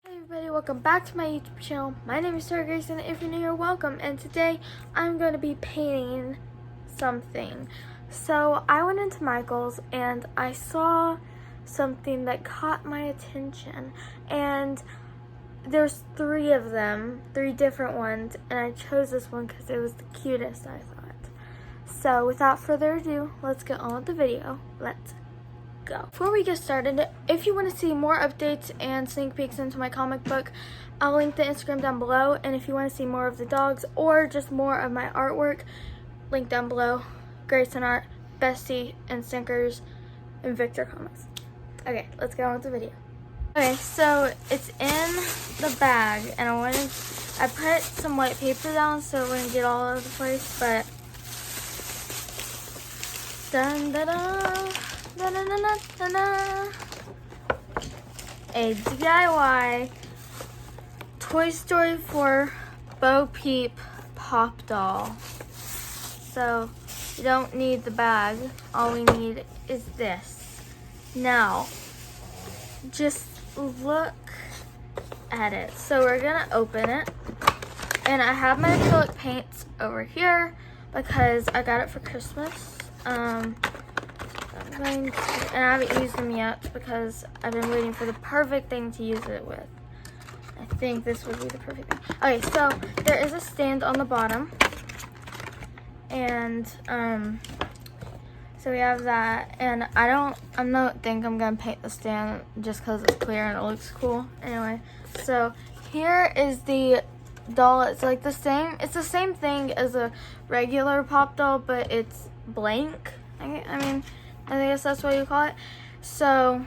Hey everybody, welcome back to my YouTube channel. My name is TORI GRACEN. If you're new here, welcome. And today I'm going to be painting something. So I went into Michael's and I saw something that caught my attention. And there's three of them, three different ones. And I chose this one because it was the cutest, I thought. So without further ado, let's get on with the video. Let's go. Before we get started, if you want to see more updates and sneak peeks into my comic book, I'll link the Instagram down below. And if you want to see more of the dogs or just more of my artwork, link down below. Grayson Art, Bestie, and Stinkers, and Victor Comics. Okay, let's get on with the video. Okay, so it's in the bag, and I put some white paper down so it wouldn't get all over the place, but dun da da. Da, da, da, da, da. A DIY Toy Story 4 Peep pop doll. So you don't need the bag. All we need is this. Now, just look at it. So we're gonna open it, and I have my acrylic paints over here because I got it for Christmas. And I haven't used them yet because I've been waiting for the perfect thing to use it with. I think this would be the perfect thing. Okay, so there is a stand on the bottom, and so we have that. And I don't think I'm gonna paint the stand just because it's clear and it looks cool. Anyway, so here is the doll. It's like the same. It's the same thing as a regular pop doll, but it's blank. I guess that's what you call it. So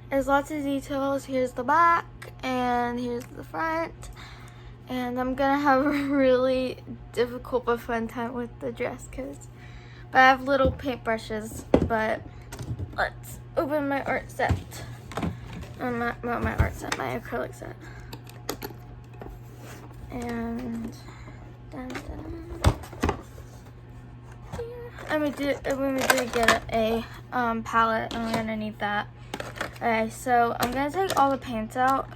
there's lots of details. Here's the back and here's the front. And I'm gonna have a really difficult but fun time with the dress codes. But I have little paintbrushes. But let's open my art set. Not my art set, my acrylic set. And dun, dun. When we do get a palette, I'm gonna need that. Okay, so I'm gonna take all the paints out.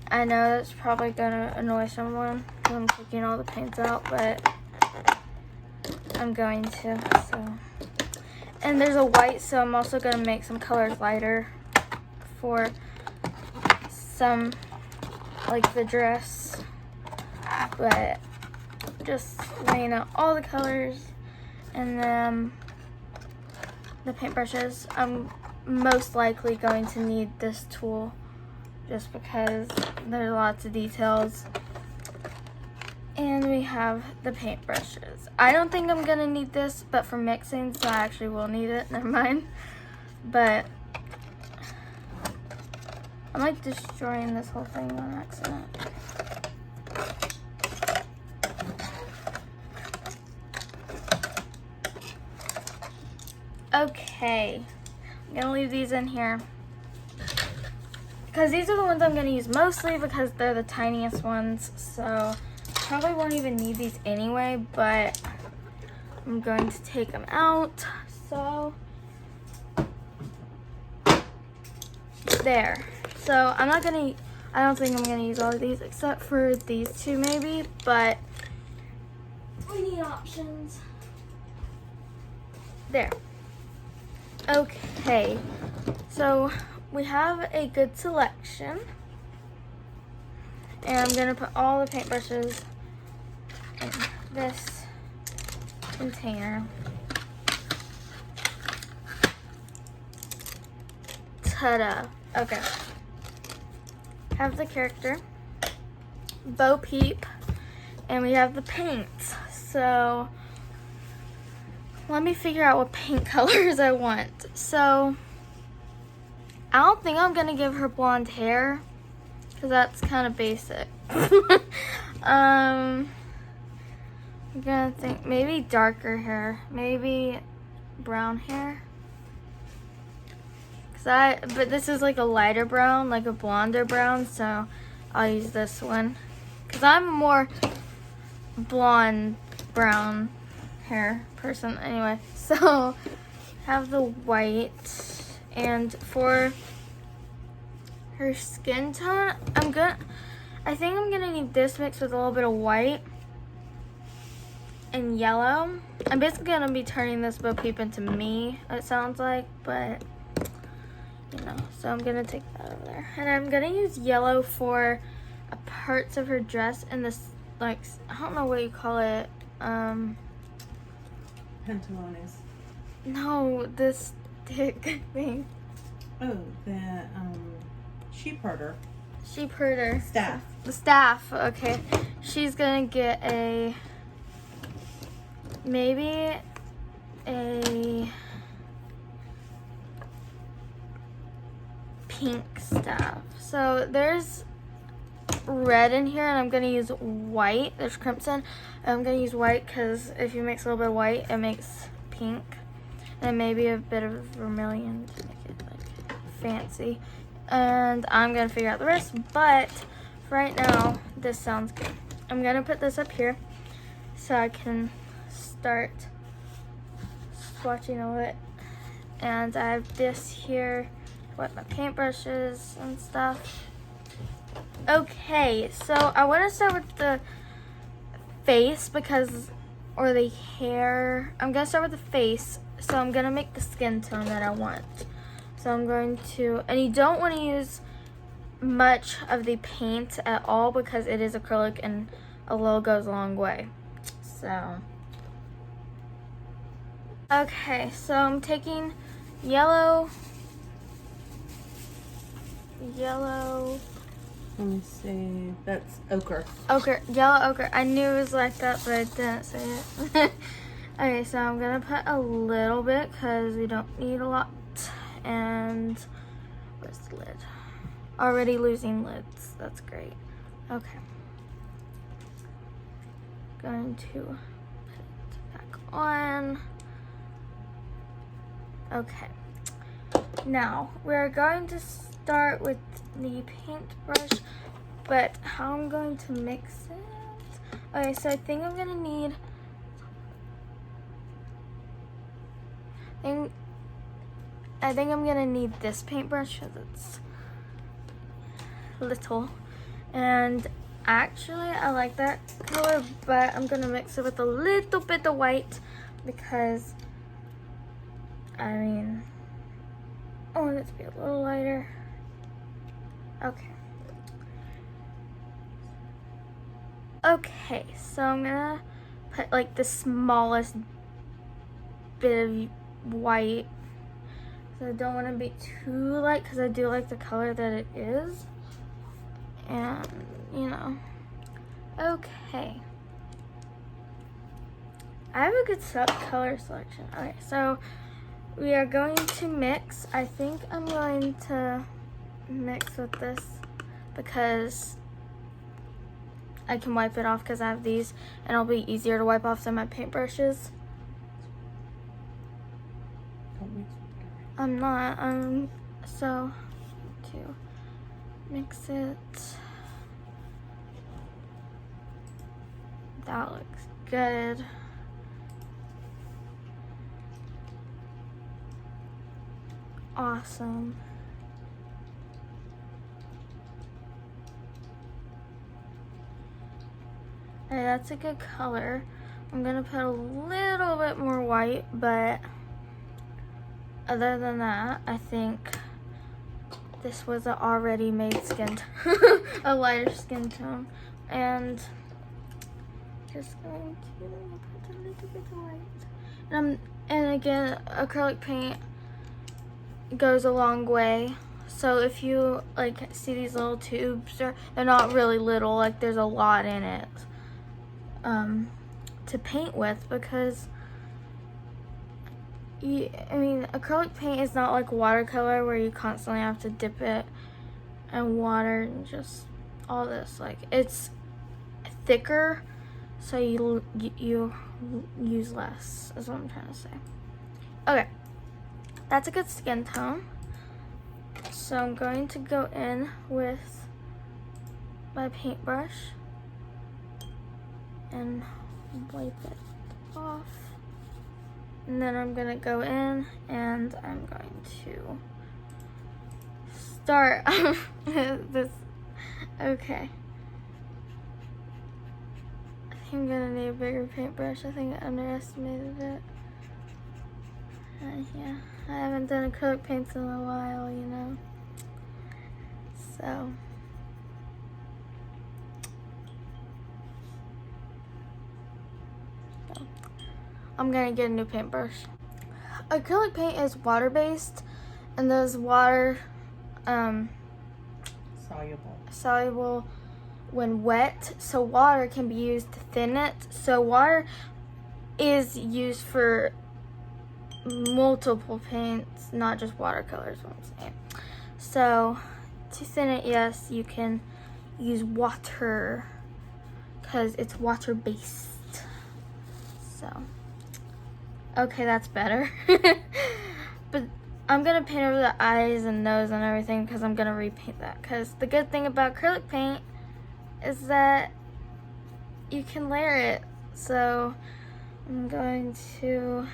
I know that's probably gonna annoy someone because I'm taking all the paints out, but I'm going to. So, and there's a white, so I'm also gonna make some colors lighter for some, like the dress. But just laying out all the colors. And then the paintbrushes, I'm most likely going to need this tool just because there's lots of details. And we have the paintbrushes. I don't think I'm gonna need this, but for mixing, so I actually will need it. Never mind. But I'm like destroying this whole thing on accident. Okay, I'm gonna leave these in here because these are the ones I'm gonna use mostly because they're the tiniest ones, so probably won't even need these anyway, but I'm going to take them out. So there. So I don't think I'm gonna use all of these except for these two maybe, but we need options. There. Okay, so we have a good selection, and I'm gonna put all the paintbrushes in this container. Ta-da! Okay, have the character, Peep, and we have the paints. So let me figure out what paint colors I want. So I don't think I'm gonna give her blonde hair because that's kind of basic. I'm gonna think maybe darker hair, maybe brown hair. But this is like a lighter brown, like a blonder brown, so I'll use this one because I'm more blonde brown hair person anyway. So have the white, and for her skin tone, I think I'm gonna need this mixed with a little bit of white and yellow. I'm basically gonna be turning this Bo Peep into me, it sounds like, but you know, so I'm gonna take that over there. And I'm gonna use yellow for parts of her dress and this, like, I don't know what you call it. Pantalones. No, this stick thing. Oh, the sheep herder. Sheep herder. Staff. The staff, okay. She's gonna get maybe a pink staff. So there's red in here and I'm gonna use white. There's crimson. I'm gonna use white because if you mix a little bit of white, it makes pink. And maybe a bit of vermilion to make it like fancy. And I'm gonna figure out the rest, but for right now, this sounds good. I'm gonna put this up here so I can start swatching of it. And I have this here with my paintbrushes and stuff. Okay, so I want to start with the face or the hair. I'm gonna start with the face, so I'm gonna make the skin tone that I want. So I'm going to, and you don't want to use much of the paint at all because it is acrylic and a little goes a long way. So, okay, so I'm taking yellow. Let me see. That's ochre. Ochre, yellow ochre. I knew it was like that, but I didn't say it. Okay, so I'm gonna put a little bit because we don't need a lot. And where's the lid? Already losing lids. That's great. Okay. Going to put it back on. Okay. Now we're going to start with the paintbrush, but how I'm going to mix it? Okay, so I think I'm gonna need. I think I'm gonna need this paintbrush because it's little. And actually, I like that color, but I'm gonna mix it with a little bit of white because, I mean, I want it to be a little lighter. Okay. Okay, so I'm gonna put like the smallest bit of white. So I don't want to be too light because I do like the color that it is. And, you know. Okay. I have a good color selection. Okay, so we are going to mix. I think I'm going to mix with this because I can wipe it off because I have these and it'll be easier to wipe off than my paintbrushes. I'm not. So to mix it. That looks good. Awesome. Okay, that's a good color. I'm gonna put a little bit more white, but other than that, I think this was an already made skin tone, a lighter skin tone. And just going to put a little bit of white. And again, acrylic paint goes a long way. So if you like see these little tubes, they're not really little, like there's a lot in it to paint with because I mean, acrylic paint is not like watercolor where you constantly have to dip it in water and just all this. Like, it's thicker, so you use less, is what I'm trying to say. Okay, that's a good skin tone. So I'm going to go in with my paintbrush and wipe it off. And then I'm gonna go in and I'm going to start this. Okay. I think I'm gonna need a bigger paintbrush. I think I underestimated it. Yeah, I haven't done acrylic paints in a while, you know. So. I'm gonna get a new paintbrush. Acrylic paint is water-based, and there's water soluble when wet, so water can be used to thin it. So water is used for multiple paints, not just watercolors, what I'm saying. So to thin it, yes, you can use water because it's water-based. So okay, that's better. But I'm gonna paint over the eyes and nose and everything because I'm gonna repaint that. Because the good thing about acrylic paint is that you can layer it. So I'm going to.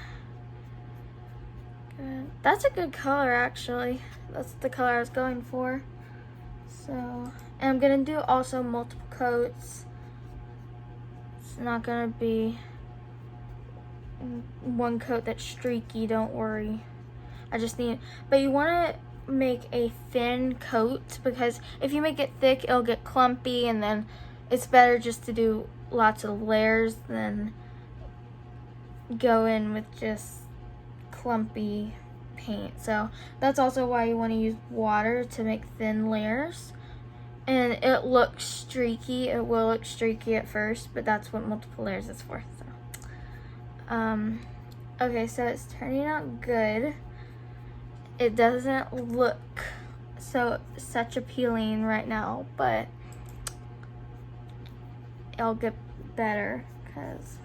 That's a good color, actually. That's the color I was going for. So, and I'm gonna do also multiple coats. It's not gonna be one coat that's streaky, don't worry. I just need, but you want to make a thin coat because if you make it thick, it'll get clumpy, and then it's better just to do lots of layers than go in with just clumpy paint. So that's also why you want to use water to make thin layers. And it looks streaky. It will look streaky at first, but that's what multiple layers is for. So. Okay, so it's turning out good. It doesn't look such appealing right now, but it'll get better because,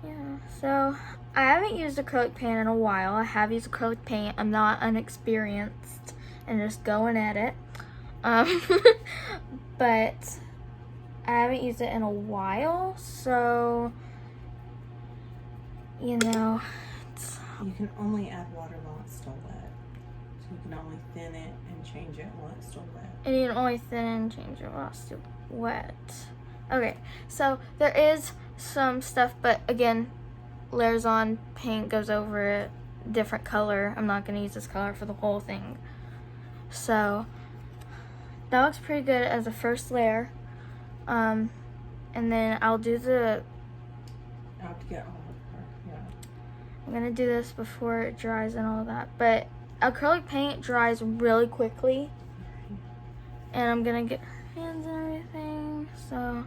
yeah. So I haven't used acrylic paint in a while. I have used acrylic paint. I'm not unexperienced and just going at it. But I haven't used it in a while, so you know, you can only add water while it's still wet. So you can only thin it and change it while it's still wet. And you can only thin and change it while it's still wet. Okay, so there is some stuff, but again, layers on, paint goes over it, different color. I'm not going to use this color for the whole thing. So that looks pretty good as a first layer. And then I'll do the... I have to get all of her, yeah. I'm going to do this before it dries and all that. But acrylic paint dries really quickly. And I'm going to get her hands and everything. So,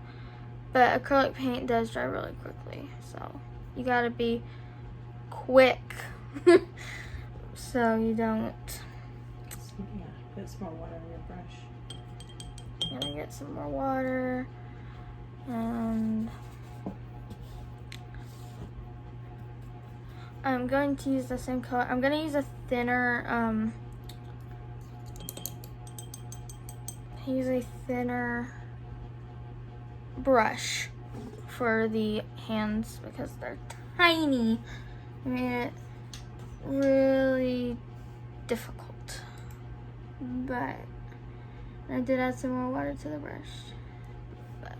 but acrylic paint does dry really quickly. So you got to be quick. So you don't... Yeah, put some more water in your brush. I'm gonna get some more water, and I'm going to use the same color. I'm gonna use a thinner, brush for the hands because they're tiny. I made it really difficult, but I did add some more water to the brush. But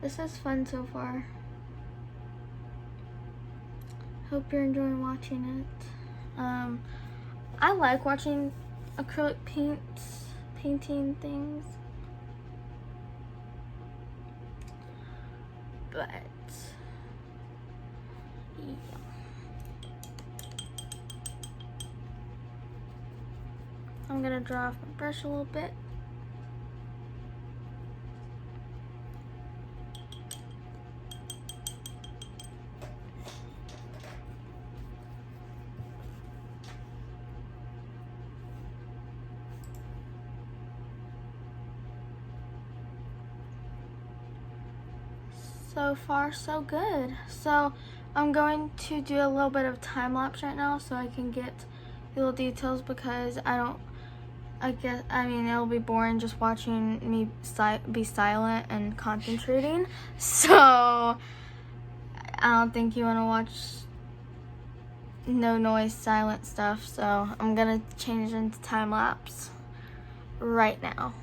this is fun so far. Hope you're enjoying watching it. I like watching acrylic painting things. But yeah. I'm gonna draw off my brush a little bit. So far, so good. So I'm going to do a little bit of time lapse right now so I can get little details because I mean, it'll be boring just watching me be silent and concentrating. So I don't think you want to watch no noise, silent stuff, so I'm gonna change it into time lapse right now.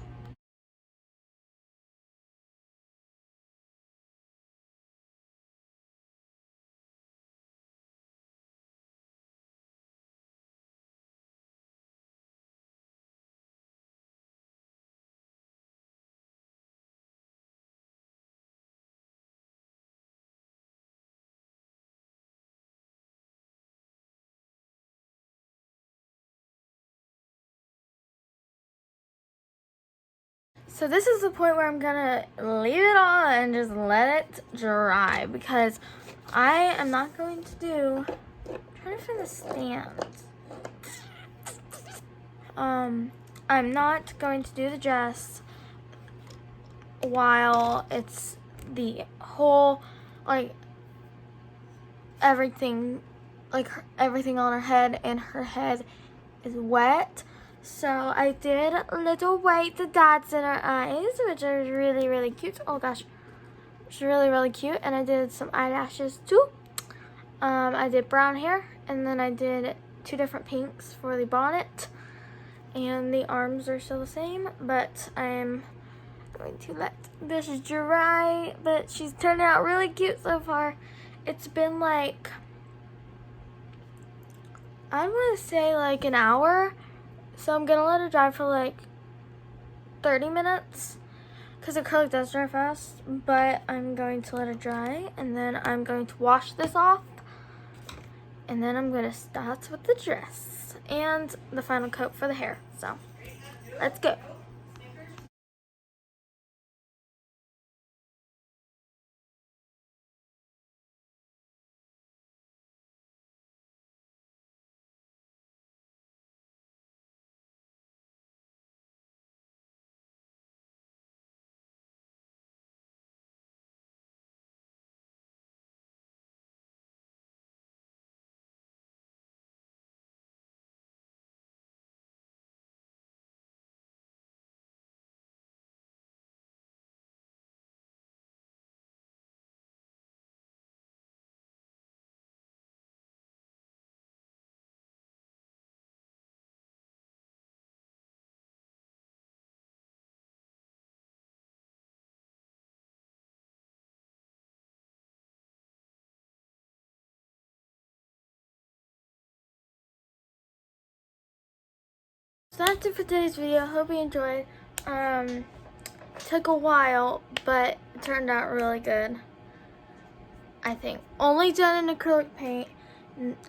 So this is the point where I'm gonna leave it all and just let it dry, because I am not going to do, I'm trying to find the stand. I'm not going to do the dress while it's the whole, like, everything on her head, and her head is wet. So I did little white dots in her eyes, which are really, really cute. Oh gosh, it's really, really cute. And I did some eyelashes too. I did brown hair, and then I did 2 different pinks for the bonnet. And the arms are still the same, but I'm going to let this dry. But she's turned out really cute so far. It's been like, I want to say like an hour. So I'm gonna let it dry for like 30 minutes, because acrylic does dry fast, but I'm going to let it dry, and then I'm going to wash this off, and then I'm gonna start with the dress and the final coat for the hair. So let's go. So that's it for today's video. Hope you enjoyed. Took a while, but it turned out really good, I think. Only done in acrylic paint.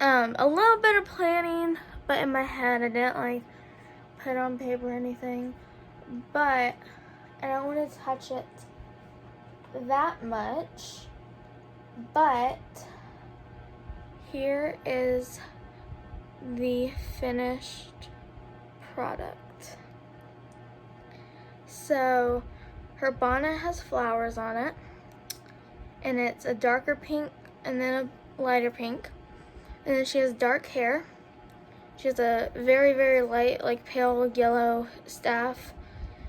A little bit of planning, but in my head I didn't like put it on paper or anything. But I don't want to touch it that much. But here is the finished product. So her bonnet has flowers on it, and it's a darker pink and then a lighter pink, and then she has dark hair. She has a very, very light, like pale yellow staff,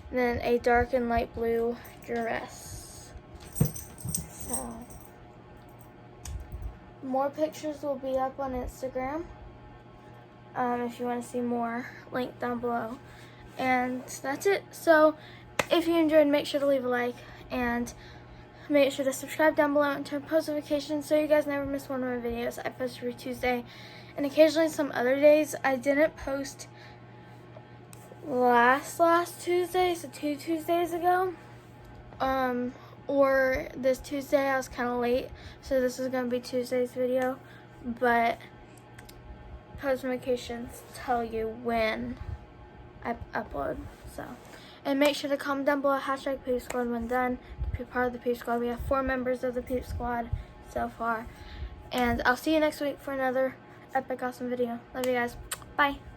and then a dark and light blue dress. So more pictures will be up on Instagram. If you want to see more, link down below. And that's it. So if you enjoyed, make sure to leave a like, and make sure to subscribe down below and turn post notifications so you guys never miss one of my videos. I post every Tuesday, and occasionally some other days. I didn't post last Tuesday, so 2 Tuesdays ago. Or this Tuesday I was kind of late, so this is going to be Tuesday's video, but post notifications tell you when I upload. So, and make sure to comment down below #Peep Squad when done to be part of the Peep Squad. We have 4 members of the Peep Squad so far, and I'll see you next week for another epic awesome video. Love you guys. Bye.